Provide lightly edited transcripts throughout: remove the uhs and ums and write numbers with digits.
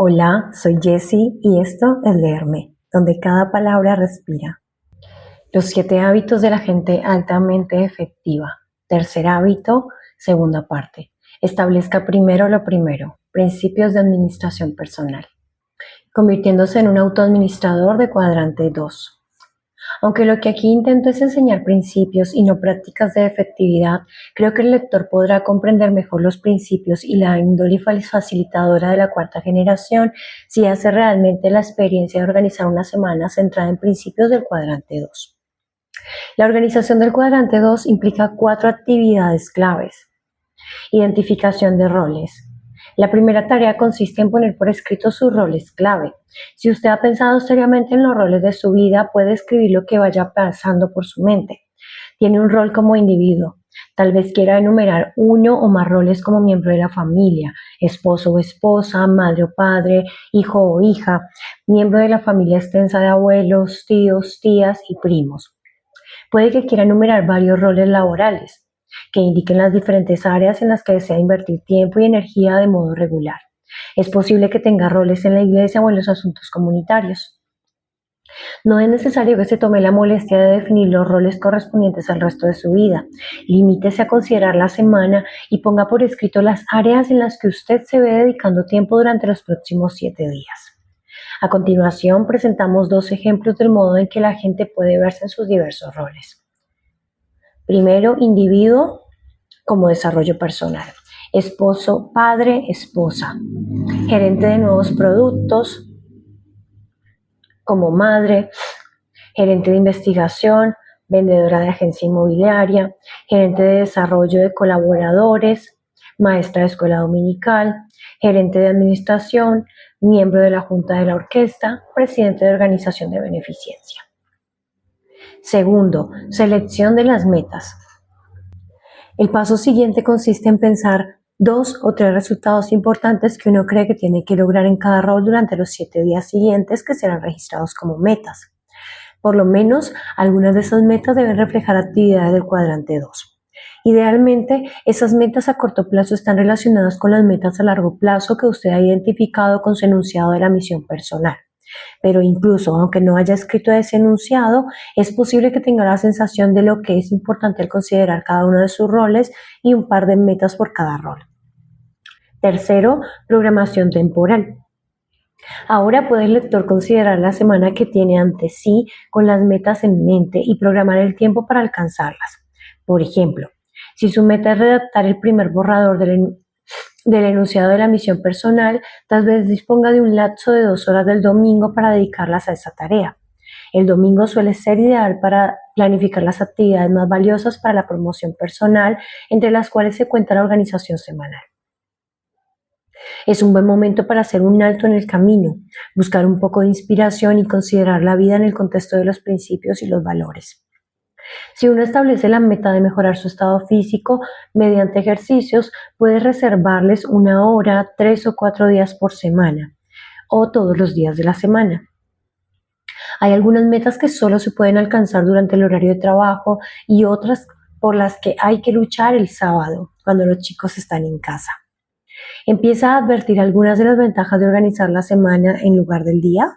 Hola, soy Jessie y esto es Leerme, donde cada palabra respira. Los 7 hábitos de la gente altamente efectiva. Tercer hábito, segunda parte. Establezca primero lo primero. Principios de administración personal. Convirtiéndose en un autoadministrador de cuadrante 2. Aunque lo que aquí intento es enseñar principios y no prácticas de efectividad, creo que el lector podrá comprender mejor los principios y la índole facilitadora de la cuarta generación si hace realmente la experiencia de organizar una semana centrada en principios del cuadrante 2. La organización del cuadrante 2 implica 4 actividades claves. Identificación de roles. La primera tarea consiste en poner por escrito sus roles clave. Si usted ha pensado seriamente en los roles de su vida, puede escribir lo que vaya pasando por su mente. Tiene un rol como individuo. Tal vez quiera enumerar uno o más roles como miembro de la familia, esposo o esposa, madre o padre, hijo o hija, miembro de la familia extensa de abuelos, tíos, tías y primos. Puede que quiera enumerar varios roles laborales que indiquen las diferentes áreas en las que desea invertir tiempo y energía de modo regular. Es posible que tenga roles en la iglesia o en los asuntos comunitarios. No es necesario que se tome la molestia de definir los roles correspondientes al resto de su vida. Limítese a considerar la semana y ponga por escrito las áreas en las que usted se ve dedicando tiempo durante los próximos 7 días. A continuación, presentamos 2 ejemplos del modo en que la gente puede verse en sus diversos roles. Primero, individuo como desarrollo personal. Esposo, padre, esposa. Gerente de nuevos productos como madre. Gerente de investigación, vendedora de agencia inmobiliaria. Gerente de desarrollo de colaboradores. Maestra de escuela dominical. Gerente de administración. Miembro de la junta de la orquesta. Presidente de organización de beneficencia. Segundo, selección de las metas. El paso siguiente consiste en pensar 2 o 3 resultados importantes que uno cree que tiene que lograr en cada rol durante los 7 días siguientes que serán registrados como metas. Por lo menos, algunas de esas metas deben reflejar actividades del cuadrante 2. Idealmente, esas metas a corto plazo están relacionadas con las metas a largo plazo que usted ha identificado con su enunciado de la misión personal. Pero incluso aunque no haya escrito ese enunciado, es posible que tenga la sensación de lo que es importante al considerar cada uno de sus roles y un par de metas por cada rol. Tercero, programación temporal. Ahora puede el lector considerar la semana que tiene ante sí con las metas en mente y programar el tiempo para alcanzarlas. Por ejemplo, si su meta es redactar el primer borrador del enunciado de la misión personal, tal vez disponga de un lapso de 2 horas del domingo para dedicarlas a esa tarea. El domingo suele ser ideal para planificar las actividades más valiosas para la promoción personal, entre las cuales se cuenta la organización semanal. Es un buen momento para hacer un alto en el camino, buscar un poco de inspiración y considerar la vida en el contexto de los principios y los valores. Si uno establece la meta de mejorar su estado físico mediante ejercicios, puede reservarles 1 hora, 3 o 4 días por semana o todos los días de la semana. Hay algunas metas que solo se pueden alcanzar durante el horario de trabajo y otras por las que hay que luchar el sábado, cuando los chicos están en casa. Empieza a advertir algunas de las ventajas de organizar la semana en lugar del día.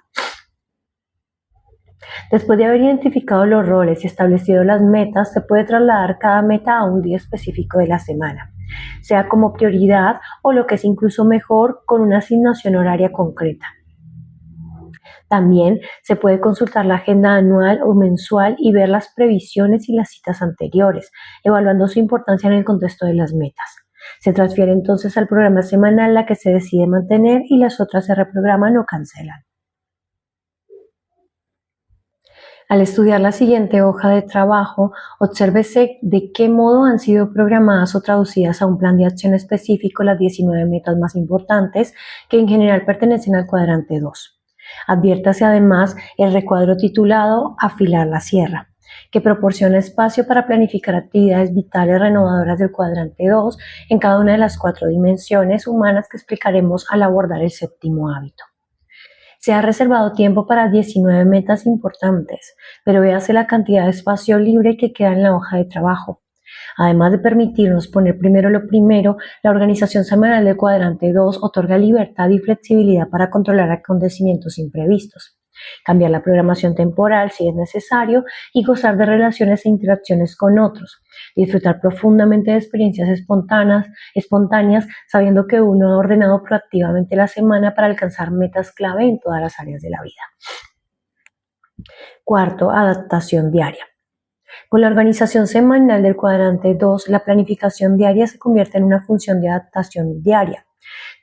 Después de haber identificado los roles y establecido las metas, se puede trasladar cada meta a un día específico de la semana, sea como prioridad o lo que es incluso mejor, con una asignación horaria concreta. También se puede consultar la agenda anual o mensual y ver las previsiones y las citas anteriores, evaluando su importancia en el contexto de las metas. Se transfiere entonces al programa semanal la que se decide mantener y las otras se reprograman o cancelan. Al estudiar la siguiente hoja de trabajo, obsérvese de qué modo han sido programadas o traducidas a un plan de acción específico las 19 metas más importantes que en general pertenecen al cuadrante 2. Adviértase además el recuadro titulado Afilar la sierra, que proporciona espacio para planificar actividades vitales renovadoras del cuadrante 2 en cada una de las 4 dimensiones humanas que explicaremos al abordar el 7º hábito. Se ha reservado tiempo para 19 metas importantes, pero véase la cantidad de espacio libre que queda en la hoja de trabajo. Además de permitirnos poner primero lo primero, la organización semanal del cuadrante 2 otorga libertad y flexibilidad para controlar acontecimientos imprevistos, cambiar la programación temporal si es necesario y gozar de relaciones e interacciones con otros, disfrutar profundamente de experiencias espontáneas, sabiendo que uno ha ordenado proactivamente la semana para alcanzar metas clave en todas las áreas de la vida. Cuarto, adaptación diaria. Con la organización semanal del cuadrante 2, la planificación diaria se convierte en una función de adaptación diaria,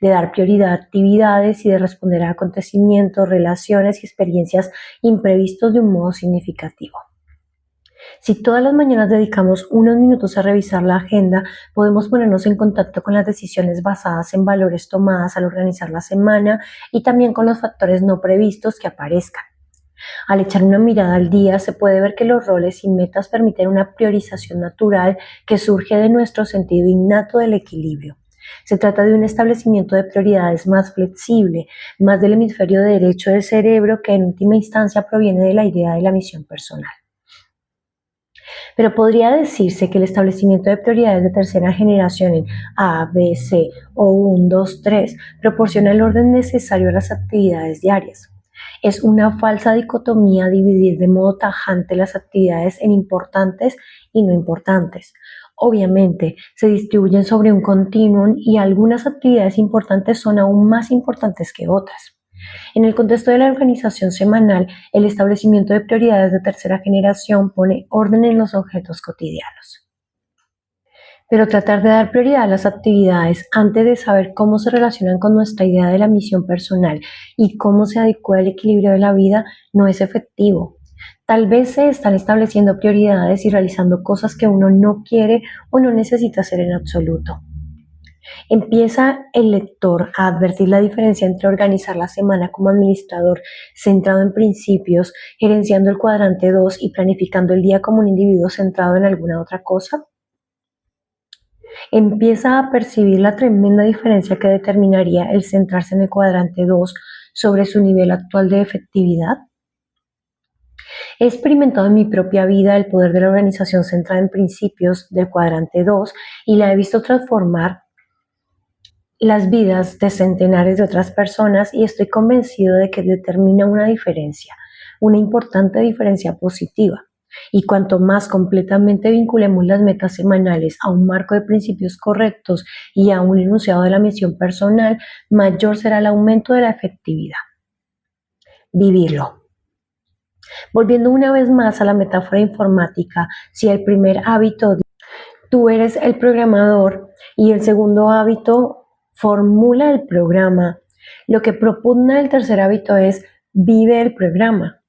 de dar prioridad a actividades y de responder a acontecimientos, relaciones y experiencias imprevistos de un modo significativo. Si todas las mañanas dedicamos unos minutos a revisar la agenda, podemos ponernos en contacto con las decisiones basadas en valores tomadas al organizar la semana y también con los factores no previstos que aparezcan. Al echar una mirada al día, se puede ver que los roles y metas permiten una priorización natural que surge de nuestro sentido innato del equilibrio. Se trata de un establecimiento de prioridades más flexible, más del hemisferio derecho del cerebro que en última instancia proviene de la idea de la misión personal. Pero podría decirse que el establecimiento de prioridades de tercera generación en A, B, C o 1, 2, 3 proporciona el orden necesario a las actividades diarias. Es una falsa dicotomía dividir de modo tajante las actividades en importantes y no importantes. Obviamente, se distribuyen sobre un continuum y algunas actividades importantes son aún más importantes que otras. En el contexto de la organización semanal, el establecimiento de prioridades de tercera generación pone orden en los objetos cotidianos. Pero tratar de dar prioridad a las actividades antes de saber cómo se relacionan con nuestra idea de la misión personal y cómo se adecua al equilibrio de la vida no es efectivo. Tal vez se están estableciendo prioridades y realizando cosas que uno no quiere o no necesita hacer en absoluto. Empieza el lector a advertir la diferencia entre organizar la semana como administrador centrado en principios, gerenciando el cuadrante 2 y planificando el día como un individuo centrado en alguna otra cosa. Empieza a percibir la tremenda diferencia que determinaría el centrarse en el cuadrante 2 sobre su nivel actual de efectividad. He experimentado en mi propia vida el poder de la organización centrada en principios del cuadrante 2 y la he visto transformar las vidas de centenares de otras personas y estoy convencido de que determina una diferencia, una importante diferencia positiva. Y cuanto más completamente vinculemos las metas semanales a un marco de principios correctos y a un enunciado de la misión personal, mayor será el aumento de la efectividad. Vivirlo. Volviendo una vez más a la metáfora informática, si el primer hábito, tú eres el programador y el segundo hábito formula el programa. Lo que propugna el tercer hábito es vive el programa.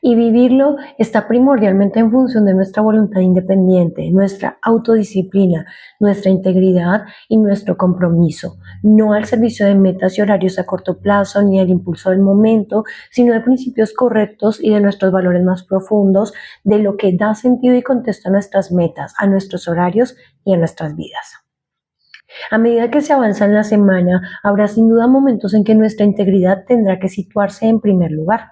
Y vivirlo está primordialmente en función de nuestra voluntad independiente, nuestra autodisciplina, nuestra integridad y nuestro compromiso, no al servicio de metas y horarios a corto plazo ni al impulso del momento, sino de principios correctos y de nuestros valores más profundos, de lo que da sentido y contexto a nuestras metas, a nuestros horarios y a nuestras vidas. A medida que se avanza en la semana, habrá sin duda momentos en que nuestra integridad tendrá que situarse en primer lugar.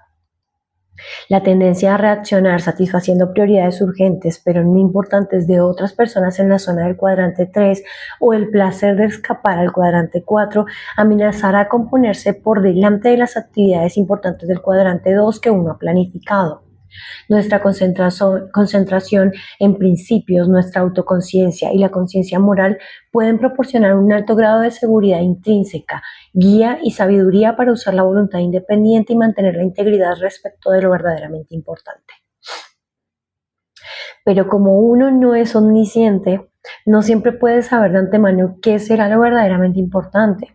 La tendencia a reaccionar satisfaciendo prioridades urgentes pero no importantes de otras personas en la zona del cuadrante 3 o el placer de escapar al cuadrante 4 amenazará con ponerse por delante de las actividades importantes del cuadrante 2 que uno ha planificado. Nuestra concentración en principios, nuestra autoconciencia y la conciencia moral pueden proporcionar un alto grado de seguridad intrínseca, guía y sabiduría para usar la voluntad independiente y mantener la integridad respecto de lo verdaderamente importante. Pero como uno no es omnisciente, no siempre puede saber de antemano qué será lo verdaderamente importante.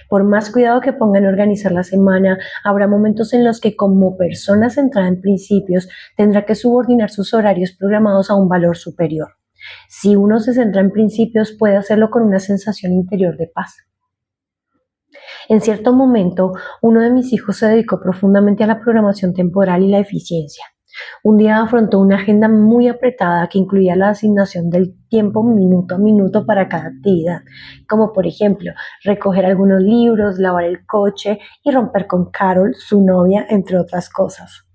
Por más cuidado que ponga en organizar la semana, habrá momentos en los que como persona centrada en principios tendrá que subordinar sus horarios programados a un valor superior. Si uno se centra en principios, puede hacerlo con una sensación interior de paz. En cierto momento, uno de mis hijos se dedicó profundamente a la programación temporal y la eficiencia. Un día afrontó una agenda muy apretada que incluía la asignación del tiempo minuto a minuto para cada actividad, como por ejemplo recoger algunos libros, lavar el coche y romper con Carol, su novia, entre otras cosas.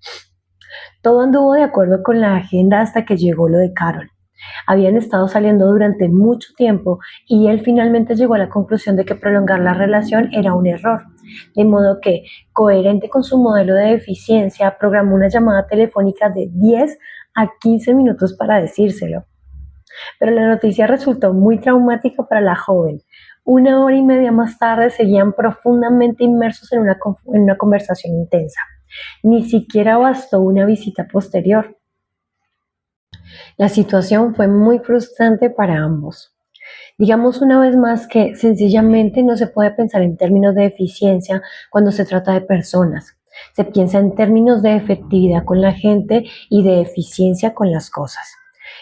Todo anduvo de acuerdo con la agenda hasta que llegó lo de Carol. Habían estado saliendo durante mucho tiempo y él finalmente llegó a la conclusión de que prolongar la relación era un error. De modo que, coherente con su modelo de eficiencia, programó una llamada telefónica de 10 a 15 minutos para decírselo. Pero la noticia resultó muy traumática para la joven. Una hora y media más tarde seguían profundamente inmersos en una conversación intensa. Ni siquiera bastó una visita posterior. La situación fue muy frustrante para ambos. Digamos una vez más que sencillamente no se puede pensar en términos de eficiencia cuando se trata de personas. Se piensa en términos de efectividad con la gente y de eficiencia con las cosas.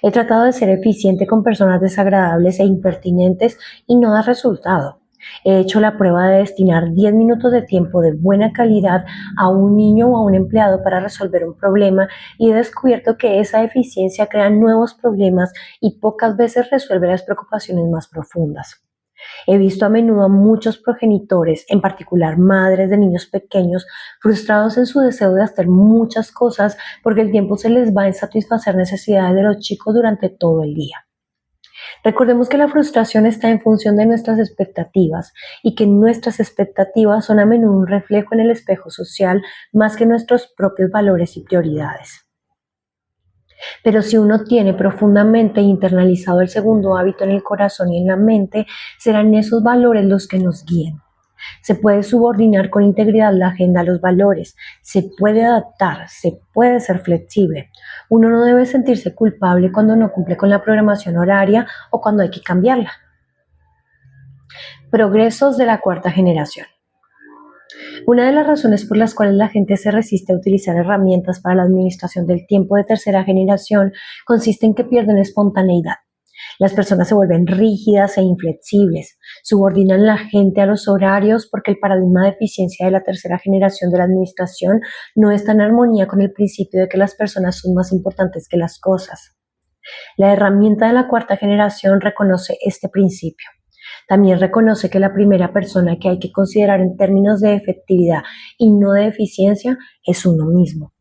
He tratado de ser eficiente con personas desagradables e impertinentes y no da resultado. He hecho la prueba de destinar 10 minutos de tiempo de buena calidad a un niño o a un empleado para resolver un problema y he descubierto que esa eficiencia crea nuevos problemas y pocas veces resuelve las preocupaciones más profundas. He visto a menudo a muchos progenitores, en particular madres de niños pequeños, frustrados en su deseo de hacer muchas cosas porque el tiempo se les va en satisfacer necesidades de los chicos durante todo el día. Recordemos que la frustración está en función de nuestras expectativas y que nuestras expectativas son a menudo un reflejo en el espejo social más que nuestros propios valores y prioridades. Pero si uno tiene profundamente internalizado el segundo hábito en el corazón y en la mente, serán esos valores los que nos guíen. Se puede subordinar con integridad la agenda a los valores, se puede adaptar, se puede ser flexible. Uno no debe sentirse culpable cuando no cumple con la programación horaria o cuando hay que cambiarla. Progresos de la cuarta generación. Una de las razones por las cuales la gente se resiste a utilizar herramientas para la administración del tiempo de tercera generación consiste en que pierden espontaneidad. Las personas se vuelven rígidas e inflexibles, subordinan la gente a los horarios porque el paradigma de eficiencia de la tercera generación de la administración no está en armonía con el principio de que las personas son más importantes que las cosas. La herramienta de la cuarta generación reconoce este principio. También reconoce que la primera persona que hay que considerar en términos de efectividad y no de eficiencia es uno mismo.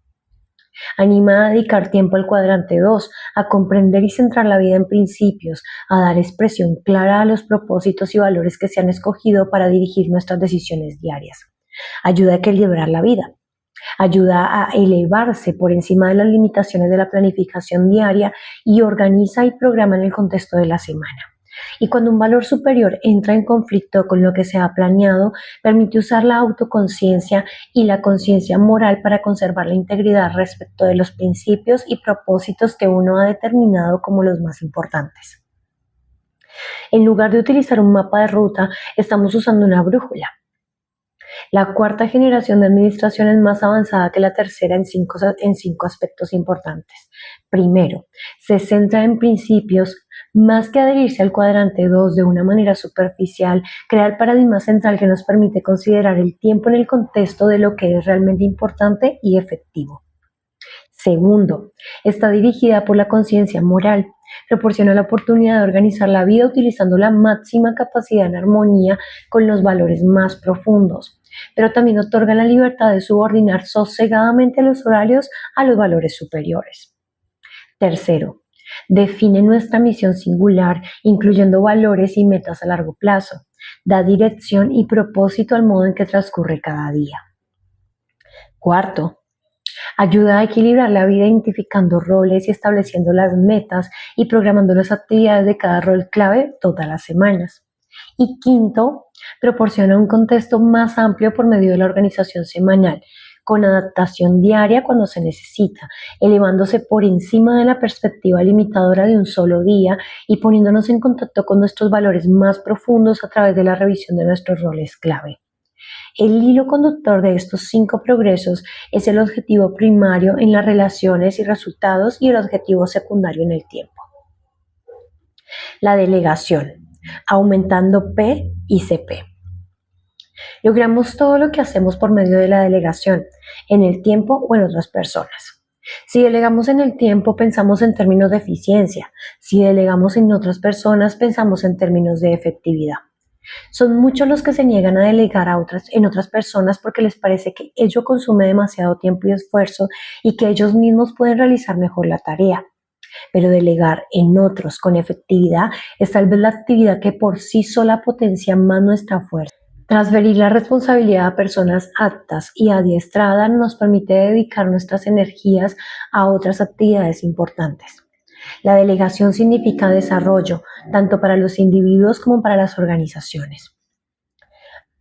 Anima a dedicar tiempo al cuadrante 2, a comprender y centrar la vida en principios, a dar expresión clara a los propósitos y valores que se han escogido para dirigir nuestras decisiones diarias. Ayuda a equilibrar la vida. Ayuda a elevarse por encima de las limitaciones de la planificación diaria y organiza y programa en el contexto de la semana. Y cuando un valor superior entra en conflicto con lo que se ha planeado, permite usar la autoconciencia y la conciencia moral para conservar la integridad respecto de los principios y propósitos que uno ha determinado como los más importantes. En lugar de utilizar un mapa de ruta, estamos usando una brújula. La cuarta generación de administración es más avanzada que la tercera en cinco aspectos importantes. Primero, se centra en principios. Más que adherirse al cuadrante 2 de una manera superficial, crea el paradigma central que nos permite considerar el tiempo en el contexto de lo que es realmente importante y efectivo. Segundo, está dirigida por la conciencia moral. Proporciona la oportunidad de organizar la vida utilizando la máxima capacidad en armonía con los valores más profundos, pero también otorga la libertad de subordinar sosegadamente los horarios a los valores superiores. Tercero, define nuestra misión singular, incluyendo valores y metas a largo plazo. Da dirección y propósito al modo en que transcurre cada día. Cuarto, ayuda a equilibrar la vida identificando roles y estableciendo las metas y programando las actividades de cada rol clave todas las semanas. Y quinto, proporciona un contexto más amplio por medio de la organización semanal, con adaptación diaria cuando se necesita, elevándose por encima de la perspectiva limitadora de un solo día y poniéndonos en contacto con nuestros valores más profundos a través de la revisión de nuestros roles clave. El hilo conductor de estos 5 progresos es el objetivo primario en las relaciones y resultados y el objetivo secundario en el tiempo. La delegación, aumentando P y CP. Logramos todo lo que hacemos por medio de la delegación, en el tiempo o en otras personas. Si delegamos en el tiempo, pensamos en términos de eficiencia. Si delegamos en otras personas, pensamos en términos de efectividad. Son muchos los que se niegan a delegar en otras personas porque les parece que ello consume demasiado tiempo y esfuerzo y que ellos mismos pueden realizar mejor la tarea. pero delegar en otros con efectividad es tal vez la actividad que por sí sola potencia más nuestra fuerza. Transferir la responsabilidad a personas aptas y adiestradas nos permite dedicar nuestras energías a otras actividades importantes. La delegación significa desarrollo, tanto para los individuos como para las organizaciones.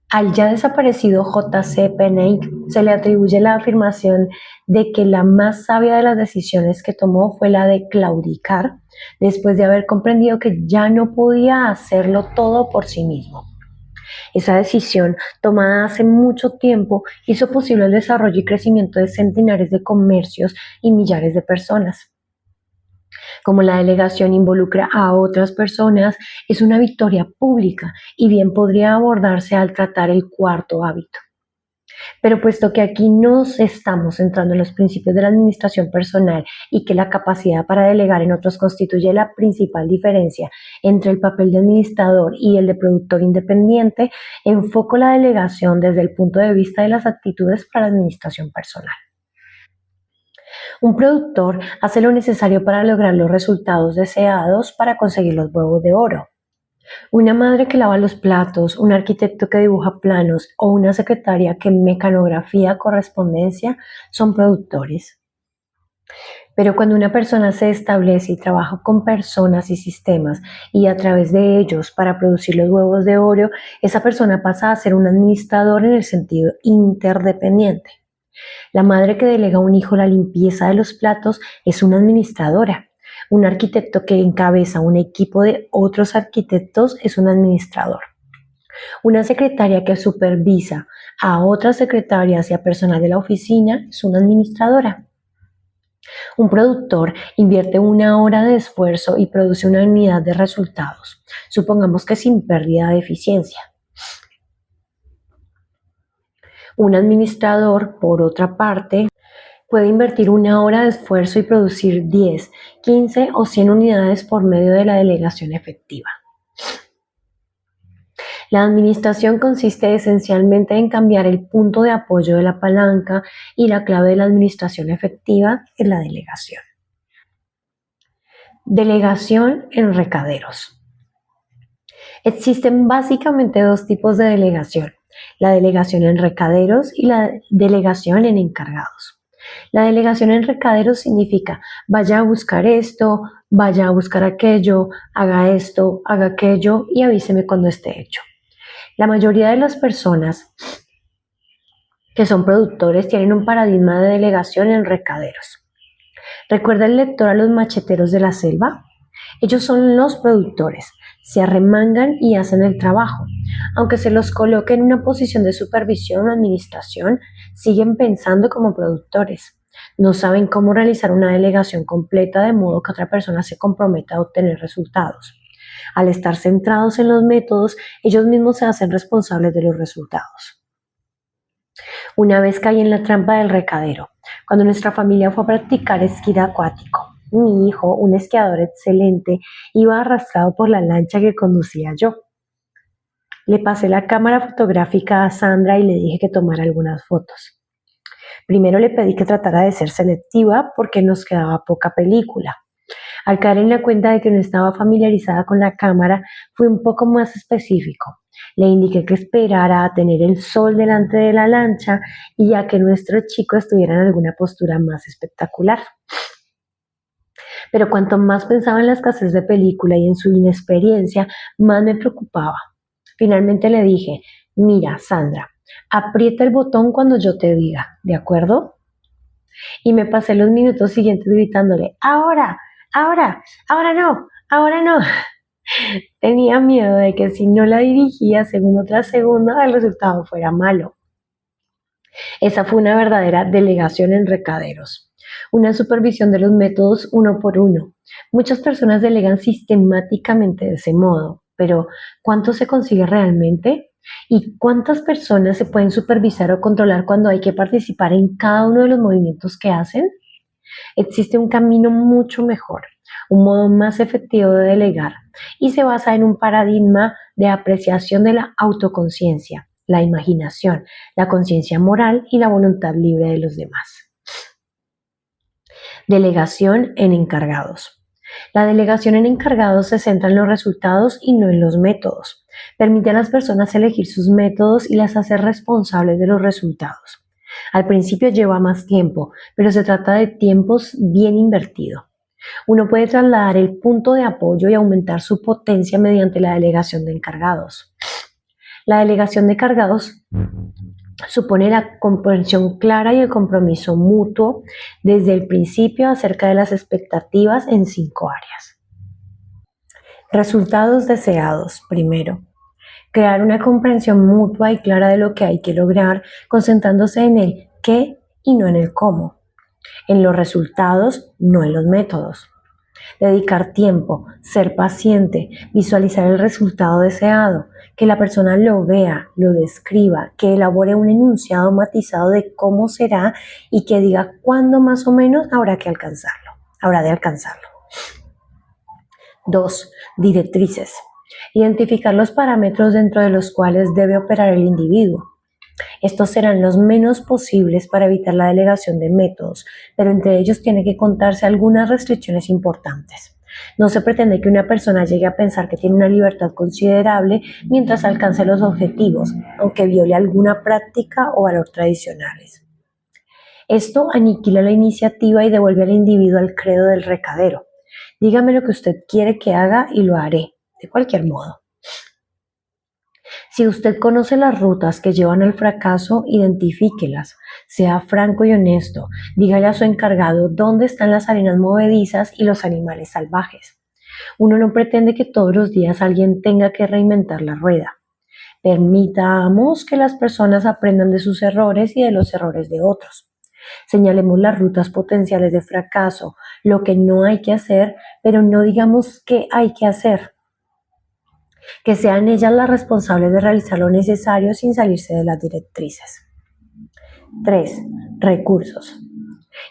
Al ya desaparecido J. C. Penney se le atribuye la afirmación de que la más sabia de las decisiones que tomó fue la de claudicar, después de haber comprendido que ya no podía hacerlo todo por sí mismo. Esa decisión, tomada hace mucho tiempo, hizo posible el desarrollo y crecimiento de centenares de comercios y millares de personas. Como la delegación involucra a otras personas, es una victoria pública y bien podría abordarse al tratar el cuarto hábito. Pero puesto que aquí nos estamos centrando en los principios de la administración personal y que la capacidad para delegar en otros constituye la principal diferencia entre el papel de administrador y el de productor independiente, enfoco la delegación desde el punto de vista de las actitudes para la administración personal. Un productor hace lo necesario para lograr los resultados deseados para conseguir los huevos de oro. Una madre que lava los platos, un arquitecto que dibuja planos o una secretaria que mecanografía correspondencia son productores. Pero cuando una persona se establece y trabaja con personas y sistemas y a través de ellos para producir los huevos de oro, esa persona pasa a ser un administrador en el sentido interdependiente. La madre que delega a un hijo la limpieza de los platos es una administradora. Un arquitecto que encabeza un equipo de otros arquitectos es un administrador. Una secretaria que supervisa a otras secretarias y a personal de la oficina es una administradora. Un productor invierte una hora de esfuerzo y produce una unidad de resultados, supongamos que sin pérdida de eficiencia. Un administrador, por otra parte, puede invertir una hora de esfuerzo y producir 10, 15 o 100 unidades por medio de la delegación efectiva. La administración consiste esencialmente en cambiar el punto de apoyo de la palanca y la clave de la administración efectiva es la delegación. Delegación en recaderos. Existen básicamente dos tipos de delegación, la delegación en recaderos y la delegación en encargados. La delegación en recaderos significa vaya a buscar esto, vaya a buscar aquello, haga esto, haga aquello y avíseme cuando esté hecho. La mayoría de las personas que son productores tienen un paradigma de delegación en recaderos. ¿Recuerda el lector a los macheteros de la selva? Ellos son los productores, se arremangan y hacen el trabajo. Aunque se los coloque en una posición de supervisión o administración, siguen pensando como productores. No saben cómo realizar una delegación completa de modo que otra persona se comprometa a obtener resultados. Al estar centrados en los métodos, ellos mismos se hacen responsables de los resultados. Una vez caí en la trampa del recadero, cuando nuestra familia fue a practicar esquí acuático. Mi hijo, un esquiador excelente, iba arrastrado por la lancha que conducía yo. Le pasé la cámara fotográfica a Sandra y le dije que tomara algunas fotos. Primero le pedí que tratara de ser selectiva porque nos quedaba poca película. Al caer en la cuenta de que no estaba familiarizada con la cámara, fui un poco más específico. Le indiqué que esperara a tener el sol delante de la lancha y a que nuestro chico estuviera en alguna postura más espectacular. Pero cuanto más pensaba en la escasez de película y en su inexperiencia, más me preocupaba. Finalmente le dije, mira, Sandra, aprieta el botón cuando yo te diga, ¿de acuerdo? Y me pasé los minutos siguientes gritándole, ahora, ahora, ahora no. Tenía miedo de que si no la dirigía segundo tras segundo, el resultado fuera malo. Esa fue una verdadera delegación en recaderos, una supervisión de los métodos uno por uno. Muchas personas delegan sistemáticamente de ese modo, pero ¿cuánto se consigue realmente? ¿Y cuántas personas se pueden supervisar o controlar cuando hay que participar en cada uno de los movimientos que hacen? Existe un camino mucho mejor, un modo más efectivo de delegar y se basa en un paradigma de apreciación de la autoconciencia, la imaginación, la conciencia moral y la voluntad libre de los demás. Delegación en encargados. La delegación en encargados se centra en los resultados y no en los métodos. Permite a las personas elegir sus métodos y las hace responsables de los resultados. Al principio lleva más tiempo, pero se trata de tiempos bien invertidos. Uno puede trasladar el punto de apoyo y aumentar su potencia mediante la delegación de encargados. La delegación de encargados supone la comprensión clara y el compromiso mutuo desde el principio acerca de las expectativas en 5 áreas. Resultados deseados. Primero, crear una comprensión mutua y clara de lo que hay que lograr, concentrándose en el qué y no en el cómo, en los resultados, no en los métodos. Dedicar tiempo, ser paciente, visualizar el resultado deseado, que la persona lo vea, lo describa, que elabore un enunciado matizado de cómo será y que diga cuándo más o menos habrá de alcanzarlo. 2. Directrices. Identificar los parámetros dentro de los cuales debe operar el individuo. Estos serán los menos posibles para evitar la delegación de métodos, pero entre ellos tiene que contarse algunas restricciones importantes. No se pretende que una persona llegue a pensar que tiene una libertad considerable mientras alcance los objetivos, aunque viole alguna práctica o valor tradicionales. Esto aniquila la iniciativa y devuelve al individuo al credo del recadero. Dígame lo que usted quiere que haga y lo haré, de cualquier modo. Si usted conoce las rutas que llevan al fracaso, identifíquelas. Sea franco y honesto. Dígale a su encargado dónde están las arenas movedizas y los animales salvajes. Uno no pretende que todos los días alguien tenga que reinventar la rueda. Permitamos que las personas aprendan de sus errores y de los errores de otros. Señalemos las rutas potenciales de fracaso, lo que no hay que hacer, pero no digamos qué hay que hacer. Que sean ellas las responsables de realizar lo necesario sin salirse de las directrices. 3. Recursos.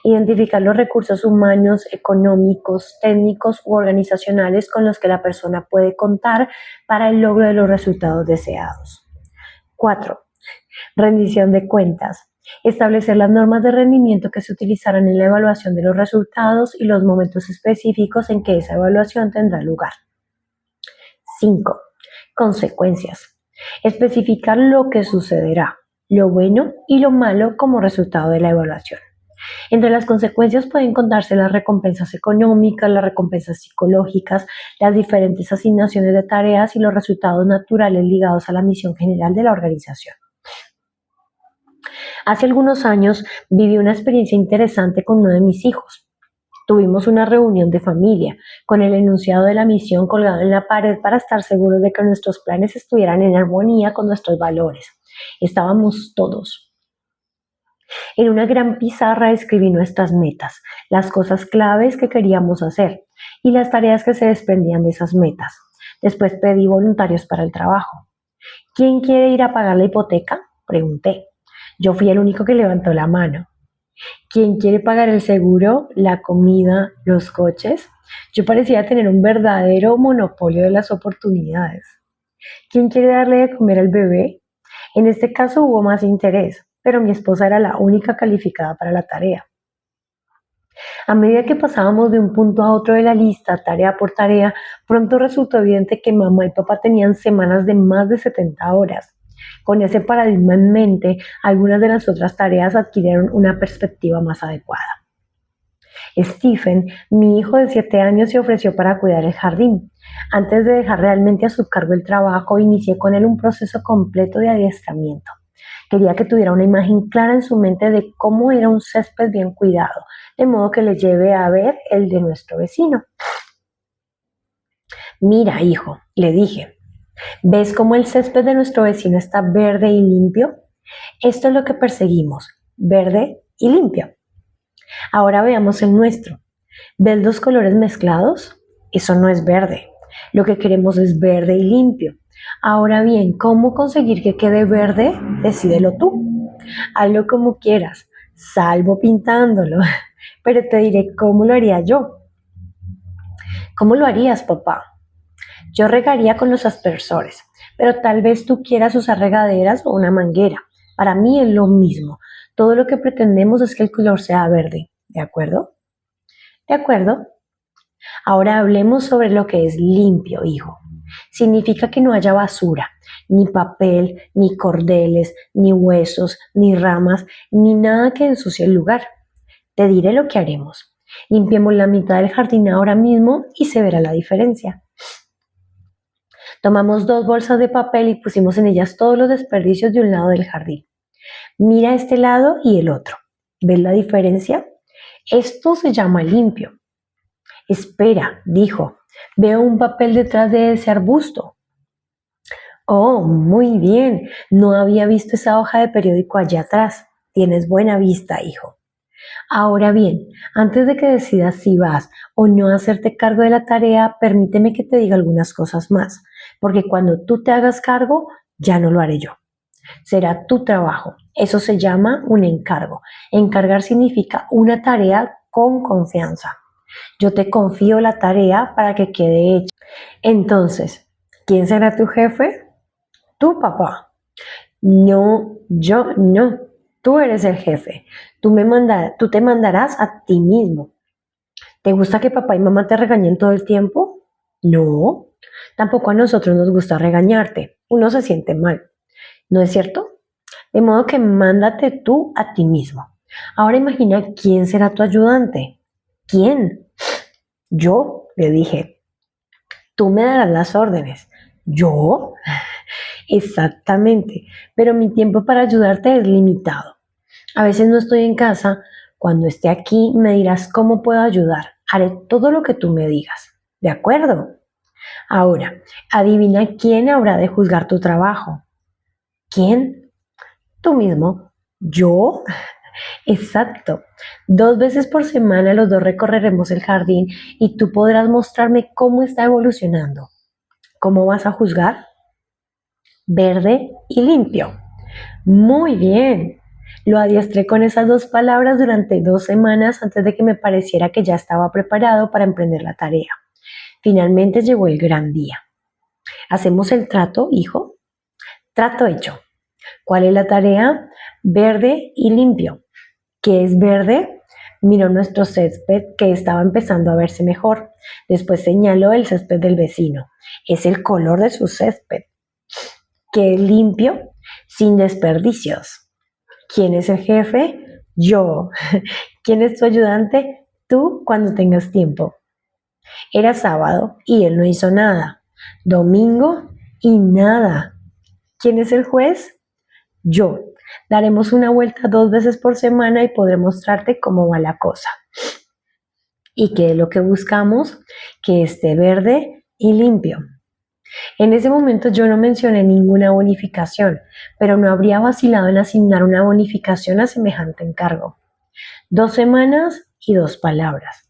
Identificar los recursos humanos, económicos, técnicos u organizacionales con los que la persona puede contar para el logro de los resultados deseados. 4. Rendición de cuentas. Establecer las normas de rendimiento que se utilizarán en la evaluación de los resultados y los momentos específicos en que esa evaluación tendrá lugar. 5. Consecuencias. Especificar lo que sucederá, lo bueno y lo malo como resultado de la evaluación. Entre las consecuencias pueden contarse las recompensas económicas, las recompensas psicológicas, las diferentes asignaciones de tareas y los resultados naturales ligados a la misión general de la organización. Hace algunos años viví una experiencia interesante con uno de mis hijos. Tuvimos una reunión de familia, con el enunciado de la misión colgado en la pared para estar seguros de que nuestros planes estuvieran en armonía con nuestros valores. Estábamos todos. En una gran pizarra escribí nuestras metas, las cosas claves que queríamos hacer y las tareas que se desprendían de esas metas. Después pedí voluntarios para el trabajo. ¿Quién quiere ir a pagar la hipoteca?, pregunté. Yo fui el único que levantó la mano. ¿Quién quiere pagar el seguro, la comida, los coches? Yo parecía tener un verdadero monopolio de las oportunidades. ¿Quién quiere darle de comer al bebé? En este caso hubo más interés, pero mi esposa era la única calificada para la tarea. A medida que pasábamos de un punto a otro de la lista, tarea por tarea, pronto resultó evidente que mamá y papá tenían semanas de más de 70 horas. Con ese paradigma en mente, algunas de las otras tareas adquirieron una perspectiva más adecuada. Stephen, mi hijo de 7 años, se ofreció para cuidar el jardín. Antes de dejar realmente a su cargo el trabajo, inicié con él un proceso completo de adiestramiento. Quería que tuviera una imagen clara en su mente de cómo era un césped bien cuidado, de modo que le lleve a ver el de nuestro vecino. Mira, hijo, le dije, ¿ves cómo el césped de nuestro vecino está verde y limpio? Esto es lo que perseguimos, verde y limpio. Ahora veamos el nuestro. ¿Ves los colores mezclados? Eso no es verde. Lo que queremos es verde y limpio. Ahora bien, ¿cómo conseguir que quede verde? Decídelo tú. Hazlo como quieras, salvo pintándolo. Pero te diré cómo lo haría yo. ¿Cómo lo harías, papá? Yo regaría con los aspersores, pero tal vez tú quieras usar regaderas o una manguera. Para mí es lo mismo. Todo lo que pretendemos es que el color sea verde. ¿De acuerdo? De acuerdo. Ahora hablemos sobre lo que es limpio, hijo. Significa que no haya basura, ni papel, ni cordeles, ni huesos, ni ramas, ni nada que ensucie el lugar. Te diré lo que haremos. Limpiemos la mitad del jardín ahora mismo y se verá la diferencia. Tomamos 2 bolsas de papel y pusimos en ellas todos los desperdicios de un lado del jardín. Mira este lado y el otro. ¿Ves la diferencia? Esto se llama limpio. Espera, dijo. Veo un papel detrás de ese arbusto. Oh, muy bien. No había visto esa hoja de periódico allá atrás. Tienes buena vista, hijo. Ahora bien, antes de que decidas si vas o no a hacerte cargo de la tarea, permíteme que te diga algunas cosas más, porque cuando tú te hagas cargo, ya no lo haré yo. Será tu trabajo. Eso se llama un encargo. Encargar significa una tarea con confianza. Yo te confío la tarea para que quede hecha. Entonces, ¿quién será tu jefe? Tu papá. No, yo no. Tú eres el jefe. Tú te mandarás a ti mismo. ¿Te gusta que papá y mamá te regañen todo el tiempo? No. Tampoco a nosotros nos gusta regañarte. Uno se siente mal. ¿No es cierto? De modo que mándate tú a ti mismo. Ahora imagina quién será tu ayudante. ¿Quién? Yo, le dije. Tú me darás las órdenes. ¿Yo? Exactamente, pero mi tiempo para ayudarte es limitado. A veces no estoy en casa. Cuando esté aquí me dirás cómo puedo ayudar. Haré todo lo que tú me digas. ¿De acuerdo? Ahora, adivina quién habrá de juzgar tu trabajo. ¿Quién? Tú mismo. ¿Yo? Exacto. 2 veces por semana los dos recorreremos el jardín y tú podrás mostrarme cómo está evolucionando. ¿Cómo vas a juzgar? Verde y limpio. Muy bien. Lo adiestré con esas 2 palabras durante 2 semanas antes de que me pareciera que ya estaba preparado para emprender la tarea. Finalmente llegó el gran día. ¿Hacemos el trato, hijo? Trato hecho. ¿Cuál es la tarea? Verde y limpio. ¿Qué es verde? Miró nuestro césped que estaba empezando a verse mejor. Después señaló el césped del vecino. Es el color de su césped. ¿Qué es limpio? Sin desperdicios. ¿Quién es el jefe? Yo. ¿Quién es tu ayudante? Tú cuando tengas tiempo. Era sábado y él no hizo nada. Domingo y nada. ¿Quién es el juez? Yo. Daremos una vuelta 2 veces por semana y podré mostrarte cómo va la cosa. ¿Y qué es lo que buscamos? Que esté verde y limpio. En ese momento yo no mencioné ninguna bonificación, pero no habría vacilado en asignar una bonificación a semejante encargo. 2 semanas y 2 palabras.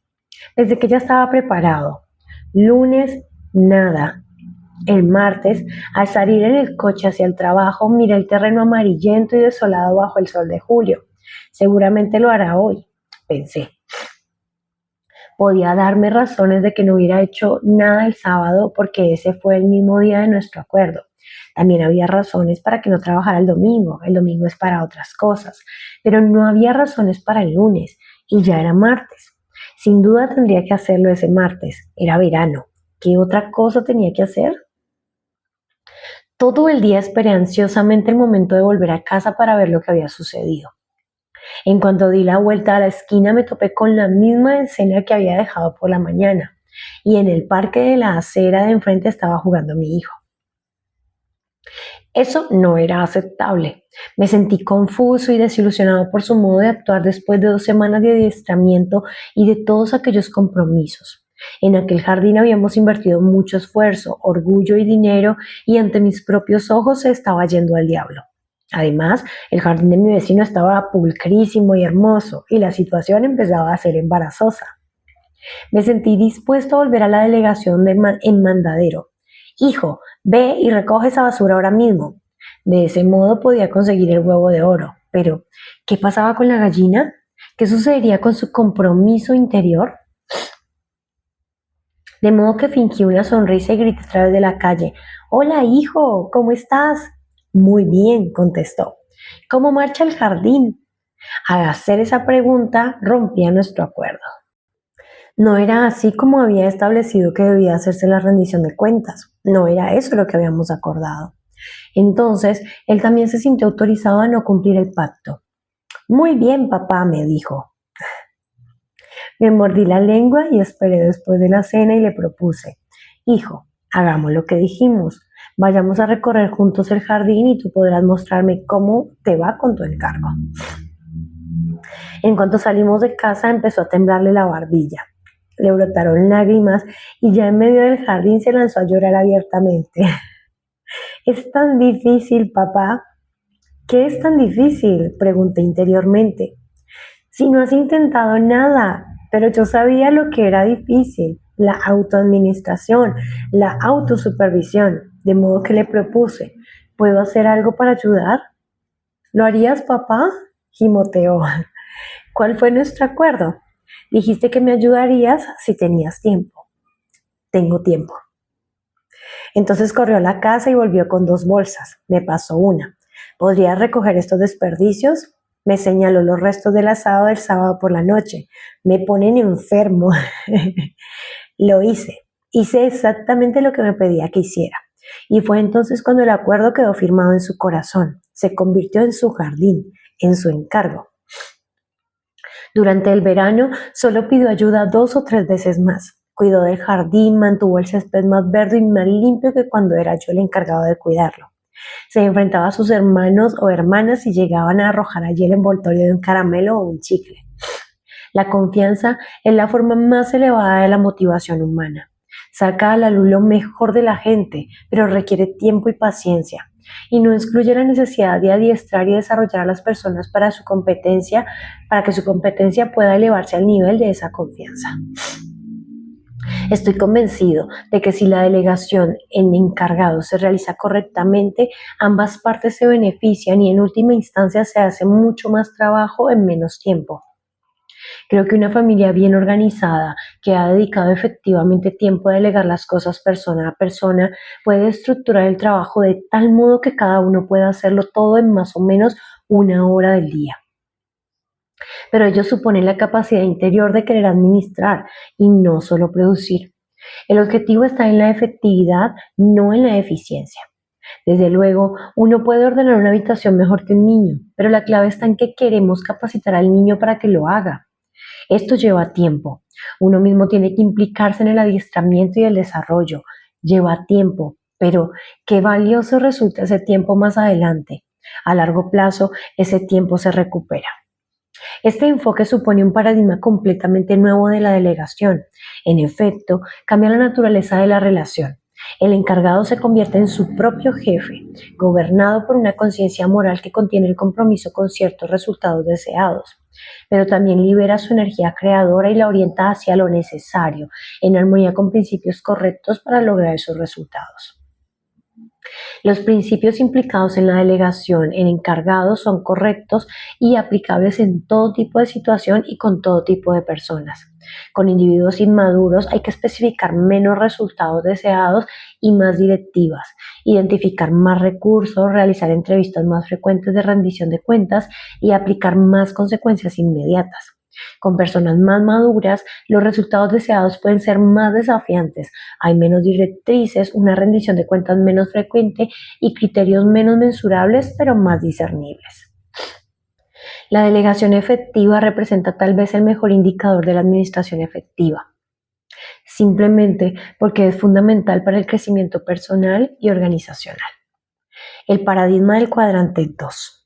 Desde que ya estaba preparado. Lunes, nada. El martes, al salir en el coche hacia el trabajo, miré el terreno amarillento y desolado bajo el sol de julio. Seguramente lo hará hoy, pensé. Podía darme razones de que no hubiera hecho nada el sábado porque ese fue el mismo día de nuestro acuerdo. También había razones para que no trabajara el domingo es para otras cosas, pero no había razones para el lunes y ya era martes. Sin duda tendría que hacerlo ese martes, era verano. ¿Qué otra cosa tenía que hacer? Todo el día esperé ansiosamente el momento de volver a casa para ver lo que había sucedido. En cuanto di la vuelta a la esquina me topé con la misma escena que había dejado por la mañana, y en el parque de la acera de enfrente estaba jugando mi hijo. Eso no era aceptable. Me sentí confuso y desilusionado por su modo de actuar después de 2 semanas de adiestramiento y de todos aquellos compromisos. En aquel jardín habíamos invertido mucho esfuerzo, orgullo y dinero, y ante mis propios ojos se estaba yendo al diablo. Además, el jardín de mi vecino estaba pulcrísimo y hermoso, y la situación empezaba a ser embarazosa. Me sentí dispuesto a volver a la delegación en Mandadero. Hijo, ve y recoge esa basura ahora mismo. De ese modo podía conseguir el huevo de oro. Pero, ¿qué pasaba con la gallina? ¿Qué sucedería con su compromiso interior? De modo que fingí una sonrisa y grité a través de la calle. Hola, hijo, ¿cómo estás? Muy bien, contestó. ¿Cómo marcha el jardín? Al hacer esa pregunta rompía nuestro acuerdo. No era así como había establecido que debía hacerse la rendición de cuentas. No era eso lo que habíamos acordado. Entonces, él también se sintió autorizado a no cumplir el pacto. Muy bien, papá, me dijo. Me mordí la lengua y esperé después de la cena y le propuse, hijo, hagamos lo que dijimos. Vayamos a recorrer juntos el jardín y tú podrás mostrarme cómo te va con tu encargo. En cuanto salimos de casa empezó a temblarle la barbilla. Le brotaron lágrimas y ya en medio del jardín se lanzó a llorar abiertamente. Es tan difícil, papá. ¿Qué es tan difícil? Pregunté interiormente. Si no has intentado nada, pero yo sabía lo que era difícil, la autoadministración, la autosupervisión, de modo que le propuse, ¿puedo hacer algo para ayudar? ¿Lo harías, papá? Gimoteó. ¿Cuál fue nuestro acuerdo? Dijiste que me ayudarías si tenías tiempo. Tengo tiempo. Entonces corrió a la casa y volvió con 2 bolsas. Me pasó una. ¿Podrías recoger estos desperdicios? Me señaló los restos del asado del sábado por la noche. Me ponen enfermo. Lo hice. Hice exactamente lo que me pedía que hiciera. Y fue entonces cuando el acuerdo quedó firmado en su corazón. Se convirtió en su jardín, en su encargo. Durante el verano solo pidió ayuda 2 o 3 veces más. Cuidó del jardín, mantuvo el césped más verde y más limpio que cuando era yo el encargado de cuidarlo. Se enfrentaba a sus hermanos o hermanas y llegaban a arrojar allí el envoltorio de un caramelo o un chicle. La confianza es la forma más elevada de la motivación humana. Saca a la luz lo mejor de la gente, pero requiere tiempo y paciencia. Y no excluye la necesidad de adiestrar y desarrollar a las personas para que su competencia pueda elevarse al nivel de esa confianza. Estoy convencido de que si la delegación en encargados se realiza correctamente, ambas partes se benefician y en última instancia se hace mucho más trabajo en menos tiempo. Creo que una familia bien organizada, que ha dedicado efectivamente tiempo a delegar las cosas persona a persona, puede estructurar el trabajo de tal modo que cada uno pueda hacerlo todo en más o menos 1 hora del día. Pero ello supone la capacidad interior de querer administrar y no solo producir. El objetivo está en la efectividad, no en la eficiencia. Desde luego, uno puede ordenar una habitación mejor que un niño, pero la clave está en que queremos capacitar al niño para que lo haga. Esto lleva tiempo. Uno mismo tiene que implicarse en el adiestramiento y el desarrollo. Lleva tiempo, pero qué valioso resulta ese tiempo más adelante. A largo plazo, ese tiempo se recupera. Este enfoque supone un paradigma completamente nuevo de la delegación. En efecto, cambia la naturaleza de la relación. El encargado se convierte en su propio jefe, gobernado por una conciencia moral que contiene el compromiso con ciertos resultados deseados, pero también libera su energía creadora y la orienta hacia lo necesario, en armonía con principios correctos para lograr esos resultados. Los principios implicados en la delegación en encargados son correctos y aplicables en todo tipo de situación y con todo tipo de personas. Con individuos inmaduros hay que especificar menos resultados deseados y más directivas, identificar más recursos, realizar entrevistas más frecuentes de rendición de cuentas y aplicar más consecuencias inmediatas. Con personas más maduras, los resultados deseados pueden ser más desafiantes. Hay menos directrices, una rendición de cuentas menos frecuente y criterios menos mensurables, pero más discernibles. La delegación efectiva representa tal vez el mejor indicador de la administración efectiva, simplemente porque es fundamental para el crecimiento personal y organizacional. El paradigma del cuadrante 2.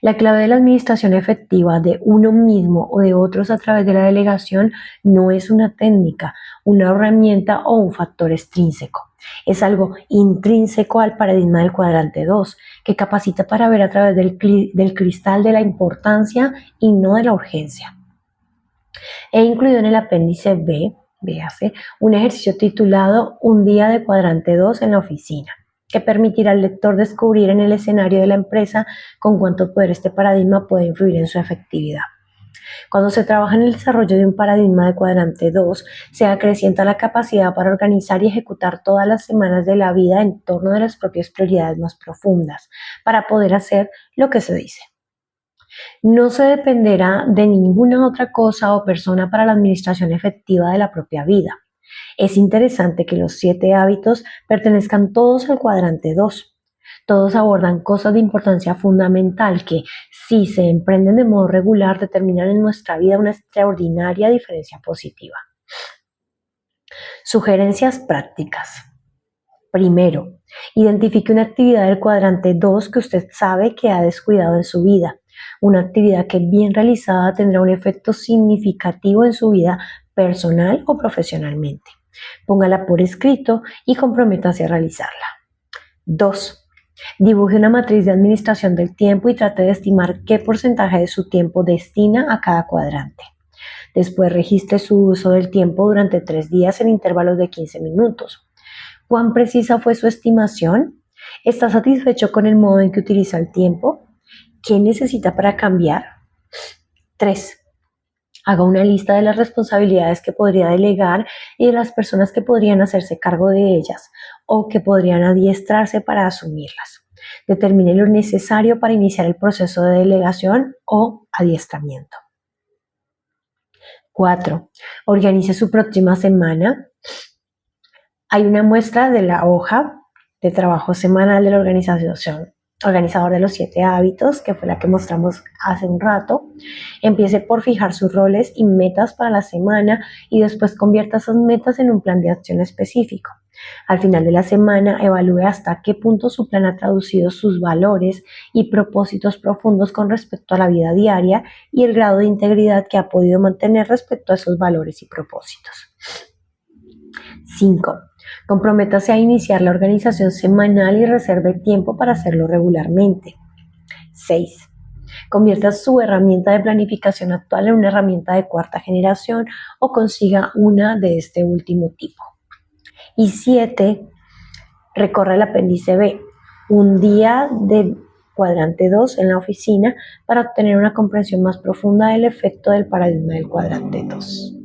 La clave de la administración efectiva de uno mismo o de otros a través de la delegación no es una técnica, una herramienta o un factor extrínseco. Es algo intrínseco al paradigma del cuadrante 2, que capacita para ver a través del cristal de la importancia y no de la urgencia. He incluido en el apéndice B, véase, un ejercicio titulado Un día de cuadrante 2 en la oficina, que permitirá al lector descubrir en el escenario de la empresa con cuánto poder este paradigma puede influir en su efectividad. Cuando se trabaja en el desarrollo de un paradigma de cuadrante 2, se acrecienta la capacidad para organizar y ejecutar todas las semanas de la vida en torno de las propias prioridades más profundas, para poder hacer lo que se dice. No se dependerá de ninguna otra cosa o persona para la administración efectiva de la propia vida. Es interesante que los 7 hábitos pertenezcan todos al cuadrante 2. Todos abordan cosas de importancia fundamental que, si se emprenden de modo regular, determinan en nuestra vida una extraordinaria diferencia positiva. Sugerencias prácticas. Primero, identifique una actividad del cuadrante 2 que usted sabe que ha descuidado en su vida. Una actividad que bien realizada tendrá un efecto significativo en su vida personal o profesionalmente. Póngala por escrito y comprométase a realizarla. 2. Dibuje una matriz de administración del tiempo y trate de estimar qué porcentaje de su tiempo destina a cada cuadrante. Después registre su uso del tiempo durante 3 días en intervalos de 15 minutos. ¿Cuán precisa fue su estimación? ¿Está satisfecho con el modo en que utiliza el tiempo? ¿Qué necesita para cambiar? 3. Haga una lista de las responsabilidades que podría delegar y de las personas que podrían hacerse cargo de ellas o que podrían adiestrarse para asumirlas. Determine lo necesario para iniciar el proceso de delegación o adiestramiento. 4. Organice su próxima semana. Hay una muestra de la hoja de trabajo semanal de la organizador de los 7 hábitos, que fue la que mostramos hace un rato. Empiece por fijar sus roles y metas para la semana y después convierta esas metas en un plan de acción específico. Al final de la semana, evalúe hasta qué punto su plan ha traducido sus valores y propósitos profundos con respecto a la vida diaria y el grado de integridad que ha podido mantener respecto a esos valores y propósitos. 5. Comprométase a iniciar la organización semanal y reserve tiempo para hacerlo regularmente. 6. Convierta su herramienta de planificación actual en una herramienta de cuarta generación o consiga una de este último tipo. Y 7. Recorra el apéndice B, un día de cuadrante 2 en la oficina para obtener una comprensión más profunda del efecto del paradigma del cuadrante 2.